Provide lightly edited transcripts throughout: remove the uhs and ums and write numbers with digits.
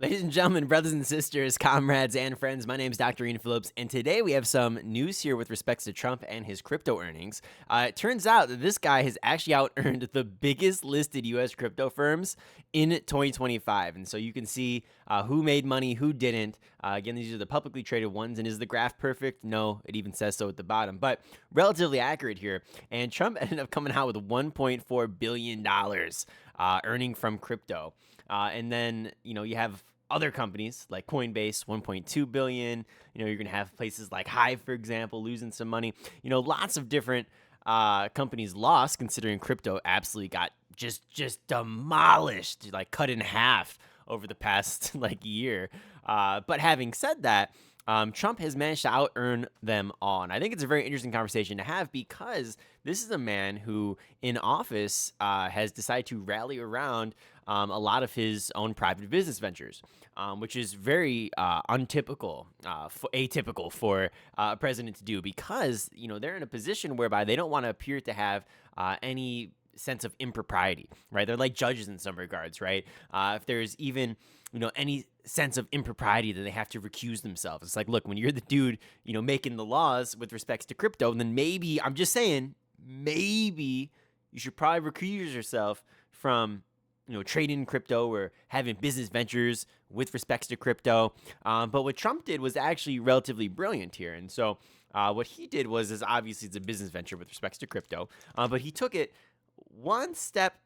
Ladies and gentlemen, brothers and sisters, comrades and friends, my name is Dr. Ian Phillips, and today we have some news here with respects to Trump and his crypto earnings. It turns out that this guy has actually out-earned the biggest listed U.S. crypto firms in 2025, and so you can see who made money, who didn't. Again, these are the publicly traded ones, and is the graph perfect? No, it even says so at the bottom, but relatively accurate here, and Trump ended up coming out with $1.4 billion earning from crypto. And then, you have other companies like Coinbase, 1.2 billion. You're going to have places like Hive, for example, losing some money. Lots of different companies lost, considering crypto absolutely got just demolished, like cut in half over the past year. But having said that, Trump has managed to out-earn them all. And I think it's a very interesting conversation to have because this is a man who, in office, has decided to rally around a lot of his own private business ventures, which is very atypical for a president to do because, they're in a position whereby they don't want to appear to have any sense of impropriety, right? They're like judges in some regards, right? If there's even any sense of impropriety, that they have to recuse themselves. It's like, look, when you're the dude, making the laws with respects to crypto, then maybe, I'm just saying, maybe you should probably recuse yourself from, trading crypto or having business ventures with respects to crypto. But what Trump did was actually relatively brilliant here. And so what he did is obviously it's a business venture with respects to crypto, but he took it one step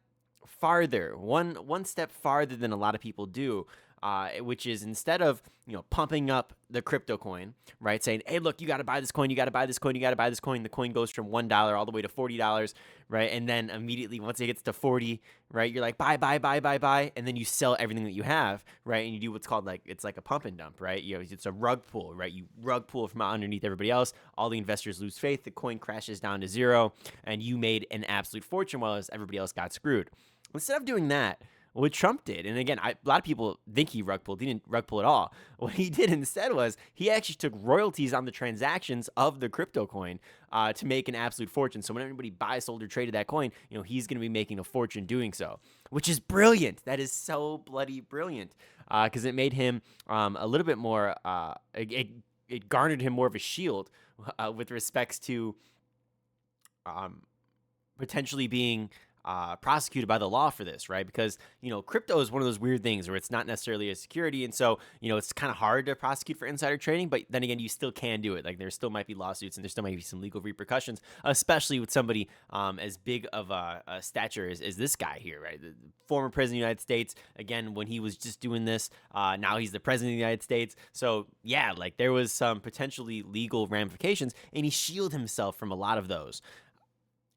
farther than a lot of people do, which is instead of pumping up the crypto coin, right, saying, hey, look, you got to buy this coin, you got to buy this coin, you got to buy this coin. The coin goes from $1 all the way to $40, right? And then immediately once it gets to 40, right, you're like buy, and then you sell everything that you have, right? And you do what's called it's like a pump and dump, right? It's a rug pull, right? You rug pull from underneath everybody else. All the investors lose faith. The coin crashes down to zero, and you made an absolute fortune while everybody else got screwed. Instead of doing that, what Trump did, and again, a lot of people think he rug pulled. He didn't rug pull at all. What he did instead was he actually took royalties on the transactions of the crypto coin to make an absolute fortune. So when anybody buys, sold, or traded that coin, he's going to be making a fortune doing so, which is brilliant. That is so bloody brilliant because it made him a little bit more, it garnered him more of a shield with respects to potentially being prosecuted by the law for this, right? Because, crypto is one of those weird things where it's not necessarily a security. And so, it's kind of hard to prosecute for insider trading, but then again, you still can do it. Like there still might be lawsuits and there still might be some legal repercussions, especially with somebody as big of a stature as this guy here, right? The former president of the United States, again, when he was just doing this, now he's the president of the United States. So yeah, there was some potentially legal ramifications and he shielded himself from a lot of those.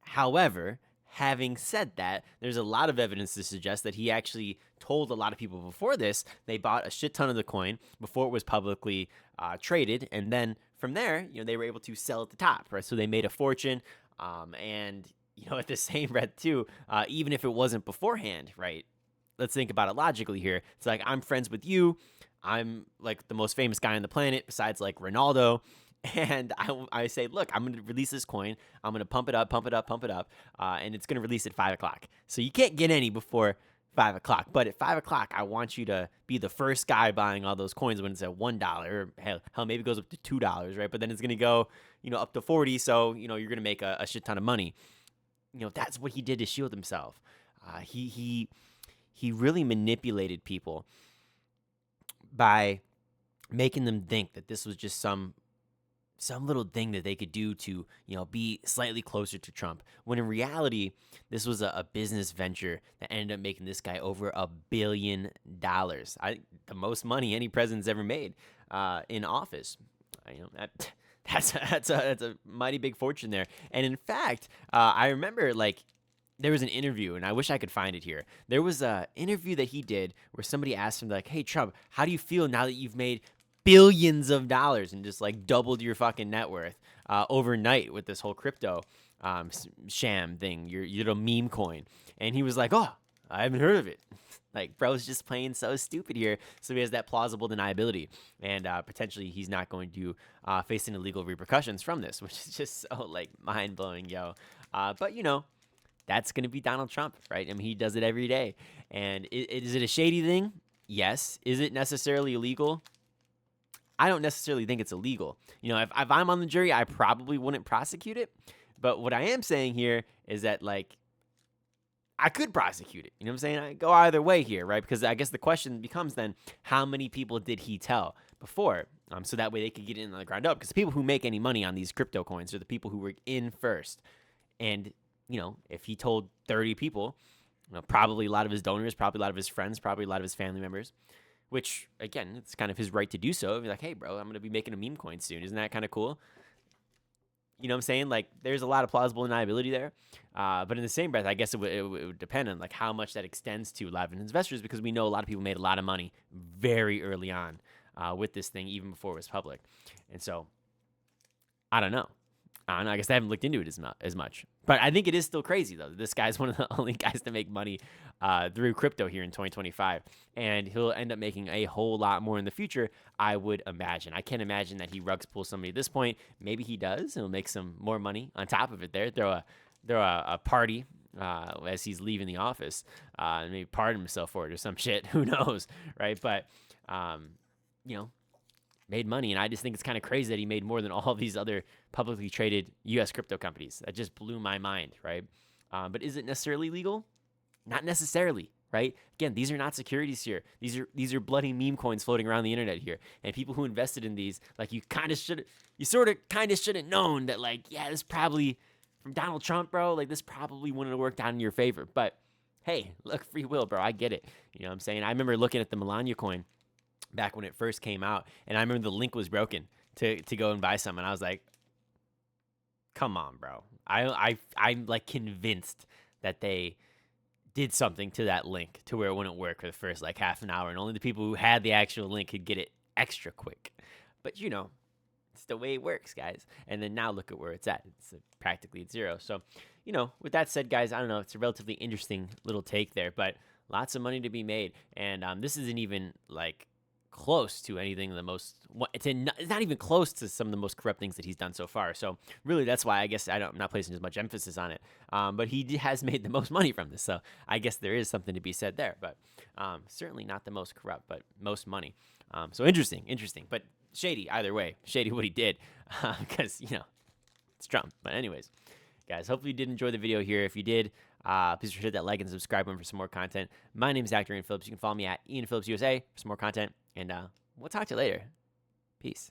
However, having said that, there's a lot of evidence to suggest that he actually told a lot of people before this they bought a shit ton of the coin before it was publicly traded, and then from there, they were able to sell at the top, right? So they made a fortune, and at the same breath too, even if it wasn't beforehand, right? Let's think about it logically here. It's like I'm friends with you. I'm like the most famous guy on the planet besides Ronaldo. And I say, look, I'm going to release this coin. I'm going to pump it up, and it's going to release at 5 o'clock. So you can't get any before 5 o'clock. But at 5 o'clock, I want you to be the first guy buying all those coins when it's at $1, or hell, maybe it goes up to $2, right? But then it's going to go, up to 40. So, you're going to make a shit ton of money. That's what he did to shield himself. He really manipulated people by making them think that this was just some little thing that they could do to, be slightly closer to Trump. When in reality, this was a business venture that ended up making this guy over $1 billion. The most money any president's ever made in office. That's a mighty big fortune there. And in fact, I remember there was an interview, and I wish I could find it here. There was an interview that he did where somebody asked him hey, Trump, how do you feel now that you've made billions of dollars and just doubled your fucking net worth overnight with this whole crypto sham thing, your little meme coin? And he was like, oh, I haven't heard of it. Bro's just playing so stupid here. So he has that plausible deniability, and potentially he's not going to face any legal repercussions from this, which is just so mind blowing, yo. But that's going to be Donald Trump, right? I mean, he does it every day. And is it a shady thing? Yes. Is it necessarily illegal? I don't necessarily think it's illegal. You know, if I'm on the jury, I probably wouldn't prosecute it. But what I am saying here is that, like, I could prosecute it. You know what I'm saying? I go either way here, right? Because I guess the question becomes then, how many people did he tell before? So that way they could get in on the ground up. Because the people who make any money on these crypto coins are the people who were in first. And, you know, if he told 30 people, you know, probably a lot of his donors, probably a lot of his friends, probably a lot of his family members, which, again, it's kind of his right to do so. Be like, hey, bro, I'm going to be making a meme coin soon. Isn't that kind of cool? You know what I'm saying? Like, there's a lot of plausible deniability there. But in the same breath, I guess it would depend on, like, how much that extends to a lot of investors, because we know a lot of people made a lot of money very early on with this thing, even before it was public. And so, I don't know. I don't know. I guess I haven't looked into it as much. But I think it is still crazy, though. This guy's one of the only guys to make money through crypto here in 2025. And he'll end up making a whole lot more in the future, I would imagine. I can't imagine that he rugs pulls somebody at this point. Maybe he does, and he'll make some more money on top of it there. Throw a party as he's leaving the office, and maybe pardon himself for it or some shit. Who knows, right? But, you know, made money, and I just think it's kind of crazy that he made more than all these other publicly traded U.S. crypto companies. That just blew my mind, right? But is it necessarily legal? Not necessarily, right? Again, these are not securities here. These are bloody meme coins floating around the internet here, and people who invested in these, like, you sort of kind of should have known that, like, yeah, this probably from Donald Trump, bro. Like, this probably wouldn't have worked out in your favor. But hey, look, free will, bro. I get it. You know what I'm saying? I remember looking at the Melania coin back when it first came out, and I remember the link was broken to go and buy some, and I was like, come on, bro. I'm like convinced that they did something to that link to where it wouldn't work for the first like half an hour, and only the people who had the actual link could get it extra quick. But you know, it's the way it works, guys. And then now look at where it's at. It's practically at zero. So, you know, with that said, guys, I don't know. It's a relatively interesting little take there, but lots of money to be made. And this isn't even like close to anything it's not even close to some of the most corrupt things that he's done so far. So really, that's why I guess I'm not placing as much emphasis on it. But he has made the most money from this, so I guess there is something to be said there. But certainly not the most corrupt, but most money. So interesting, but shady either way. Shady what he did, because you know it's Trump. But anyways, guys, hopefully you did enjoy the video here. If you did, please hit that like and subscribe button for some more content. My name is Dr. Ian Phillips. You can follow me at Ian Phillips USA for some more content. And we'll talk to you later. Peace.